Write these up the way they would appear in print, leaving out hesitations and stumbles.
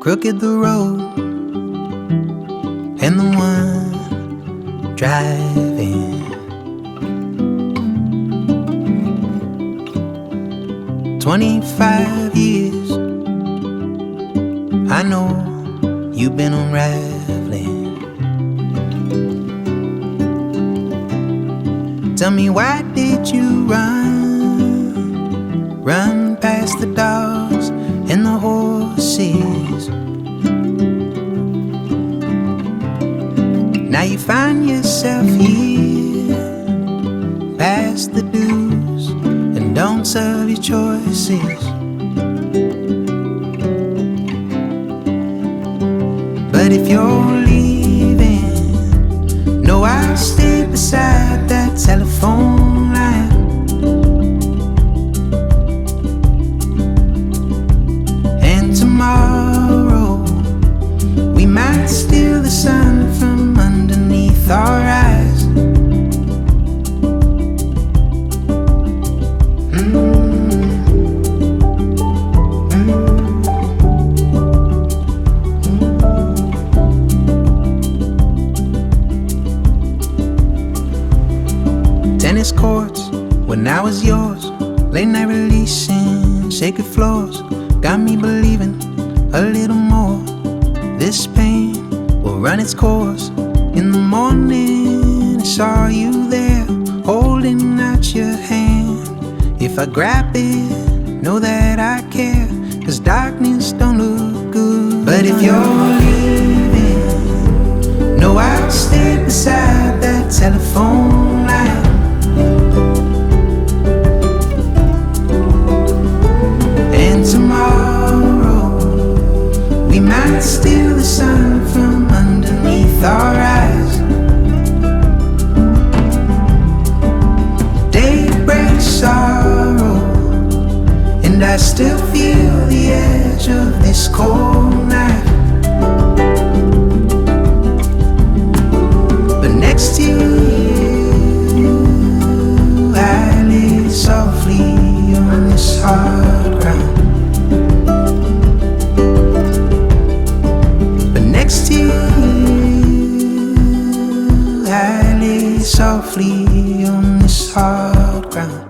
Crooked the road and the one driving. 25 years, I know you've been unraveling. Tell me, why did you run past the dogs and the horses? Now you find yourself here, past the do's and don'ts of your choices. But if you're leaving, no, I'll stay beside that telephone line. And tomorrow we might steal the sun from underneath our eyes. Tennis courts, when I was yours, late night releasing sacred floors, got me believing a little more. This pain will run its course. In the morning I saw you there, holding out your hand. If I grab it, know that I care, 'cause darkness don't look good. But if you're leaving, no, I'll stay beside that telephone line. And tomorrow we might steal the sun from underneath our eyes. Day breaks sorrow, and I still feel the edge of this cold night. But next to you, I lay softly on this hard ground. But next to you, I lay softly on this hard ground.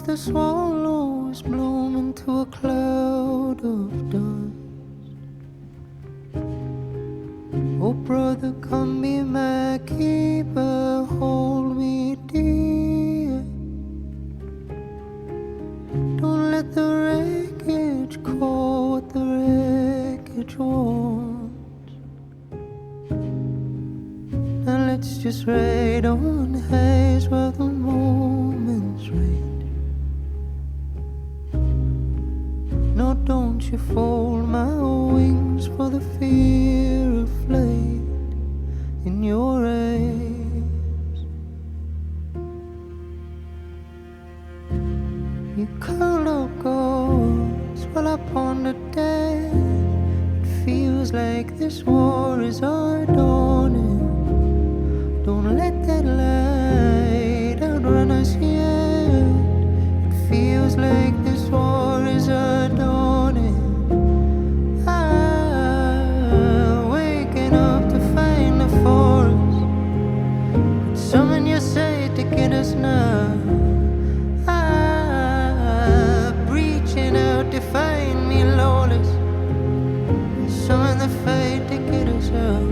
The swallows bloom into a cloud of dust. Oh brother, come be my keeper, hold me dear. Don't let the wreckage call what the wreckage wants. Now let's just ride on the haze while the moment's right. No, don't you fold my wings for the fear of flight in your eyes. You curl up ghosts while I ponder death. It feels like this war is our dawning. Don't let that light outrun us yet. It feels like this war is our dawning. I'm waking up to find the forest. Summon your sight to get us now. I'm reaching out to find me lawless. Summon the fight to get us out.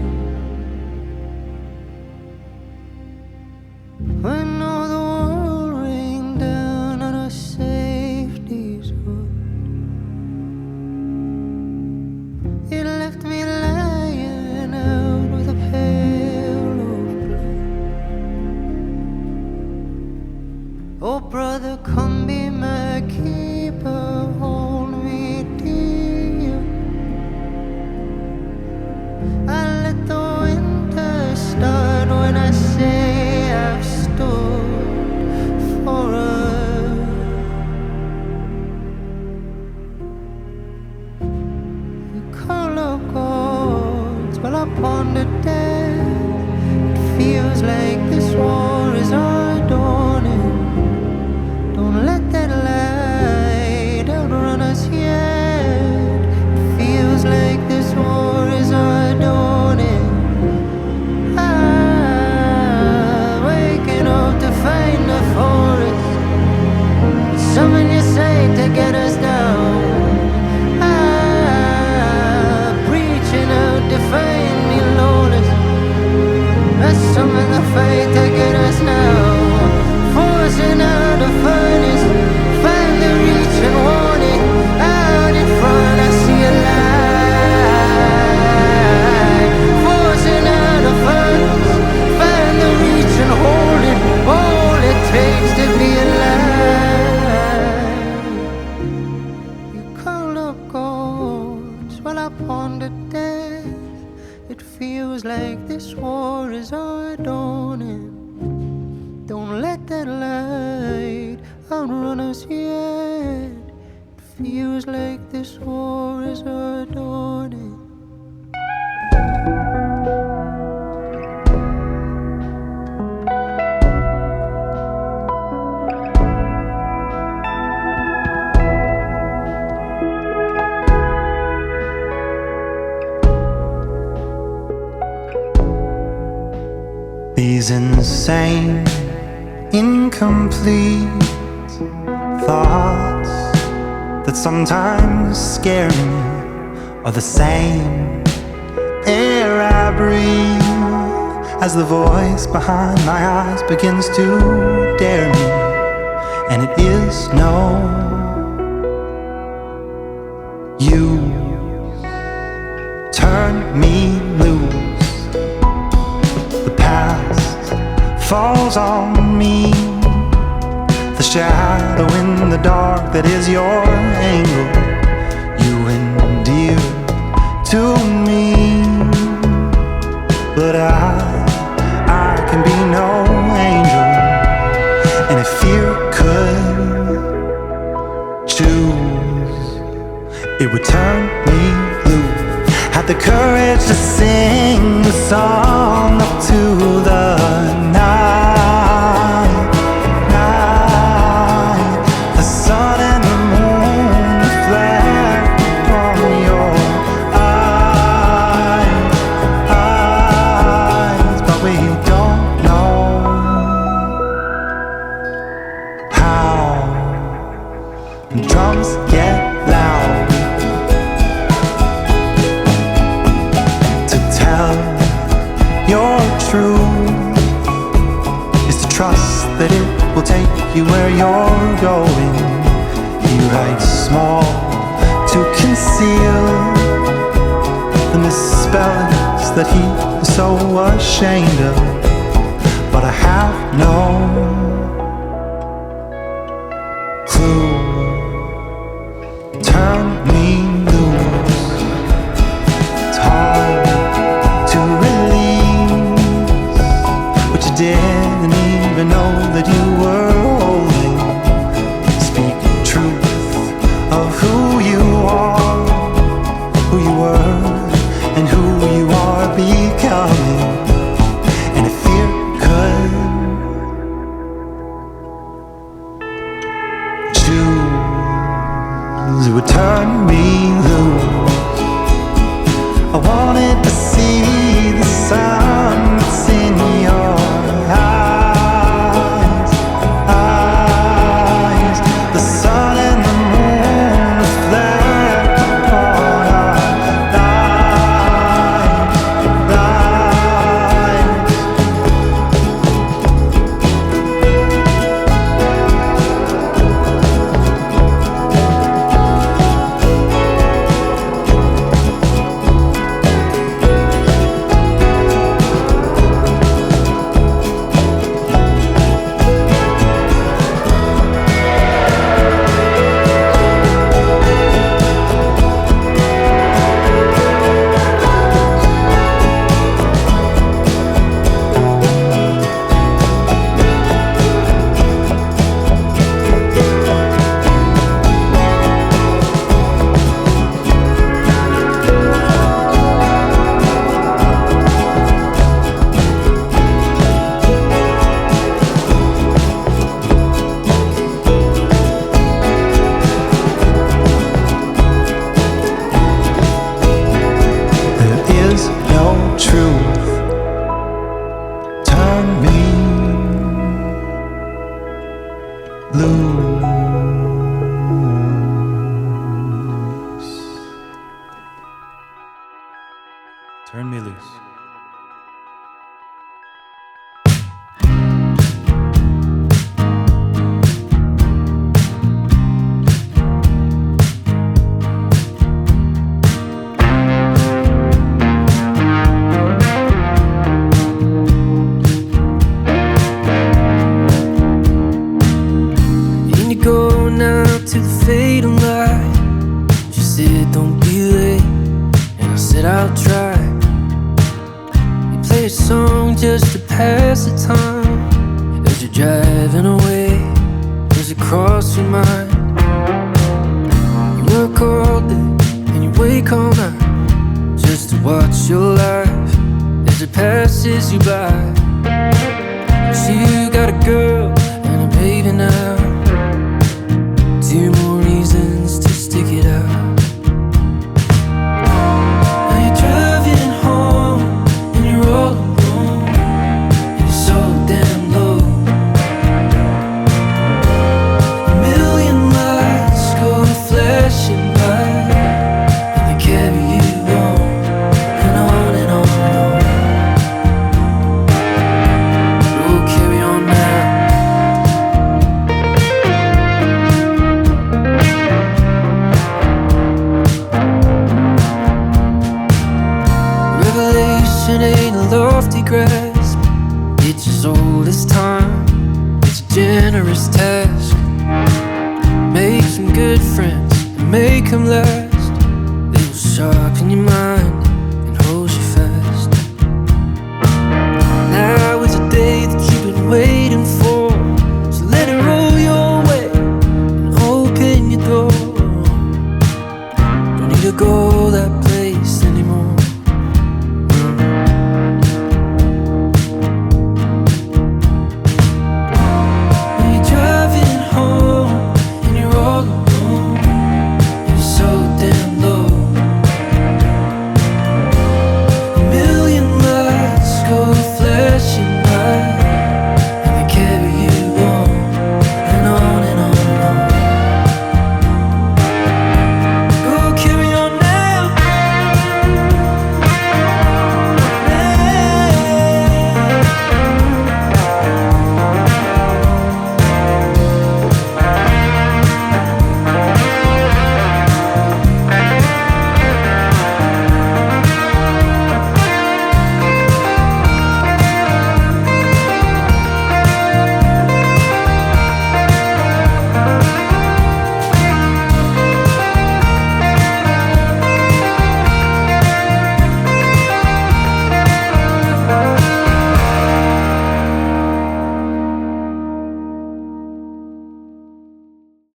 upon the dead. It feels like this war is our dawning. Don't let that light outrun us yet. It feels like this war is our dawning. I'm waking up to find the forest. Summon your sight to get us down. Preaching out to find me lawless. Let's summon the fight to get us now. Forcing out the furnace. Find the reach and warning. Out in front I see a light. Forcing out the furnace. Find the reach and hold it. All it takes to be alive. You call up Gorge while I ponder death. It feels like this war is our dawning. Don't let that light outrun us yet. It feels like this war is our dawning. These insane, incomplete thoughts that sometimes scare me are the same air I breathe as the voice behind my eyes begins to dare me, and it is no use. Turn me loose. Falls on me, the shadow in the dark that is your angle, you endear to me. But I can be no angel, and if fear could choose, it would turn me loose. Had the courage to sing the song up to the night, the sun and the moon reflect upon your eyes, but we don't know how the drums get loud. Your truth is to trust that it will take you where you're going. He writes small to conceal the misspellings that he is so ashamed of. But I have no clue. Turn me loose. It's hard to release what you didn't even know that you were holding. Speak truth of who you are, who you were, and who you are becoming. And if fear could choose, it would turn me loose. I wanted to see the sun that's in your eyes, the sun and the moon reflect upon our lives. wait in line. She said, don't be late, and I said, I'll try. You play a song just to pass the time. As you're driving away, does it cross your mind? You work all day and you wake all night just to watch your life as it passes you by. So you got a girl and a baby now. 2 more reasons to stick it out. Now you're driving home and you're all alone and you're so damn low. A million lights go flashing by and they carry you on and on and on and on. Oh, carry on now. Revelation ain't a lofty grasp. It's as old as time. It's a generous task. Make some good friends and make them last. They will sharpen your mind and hold you fast. Now is a day that you've been waiting for, so let it roll your way and open your door. Don't need to go